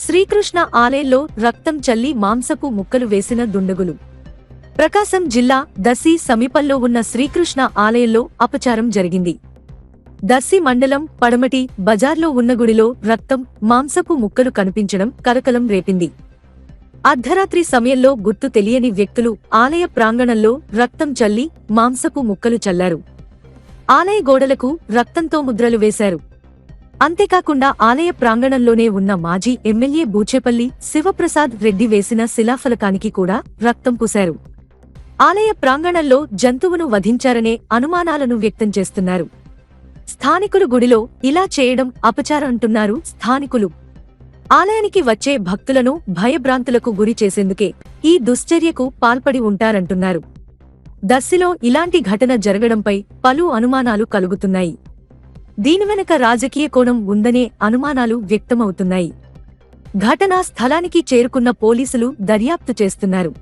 శ్రీకృష్ణ ఆలయంలో రక్తం చల్లి మాంసపు ముక్కలు వేసిన దుండగులు. ప్రకాశం జిల్లా దర్శి సమీపంలో ఉన్న శ్రీకృష్ణ ఆలయంలో అపచారం జరిగింది. దర్శి మండలం పడమటి బజార్లో ఉన్న గుడిలో రక్తం, మాంసపు ముక్కలు కనిపించడం కలకలం రేపింది. అర్ధరాత్రి సమయంలో గుర్తు తెలియని వ్యక్తులు ఆలయ ప్రాంగణంలో రక్తం చల్లి మాంసపు ముక్కలు చల్లారు. ఆలయ గోడలకు రక్తంతో ముద్రలు వేశారు. అంతేకాకుండా ఆలయ ప్రాంగణంలోనే ఉన్న మాజీ ఎమ్మెల్యే బూచేపల్లి శివప్రసాద్ రెడ్డి వేసిన శిలాఫలకానికి కూడా రక్తం పూశారు. ఆలయ ప్రాంగణంలో జంతువును వధించారనే అనుమానాలను వ్యక్తం చేస్తున్నారు. స్థానికులు గుడిలో ఇలా చేయడం అపచారమంటున్నారు స్థానికులు. ఆలయానికి వచ్చే భక్తులను భయభ్రాంతులకు గురి చేసేందుకే ఈ దుశ్చర్యకు పాల్పడి ఉంటారంటున్నారు. దర్శిలో ఇలాంటి ఘటన జరగడంపై పలు అనుమానాలు కలుగుతున్నాయి. దీని వెనుక రాజకీయ కోణం ఉందనే అనుమానాలు వ్యక్తమవుతున్నాయి. ఘటనా స్థలానికి చేరుకున్న పోలీసులు దర్యాప్తు చేస్తున్నారు.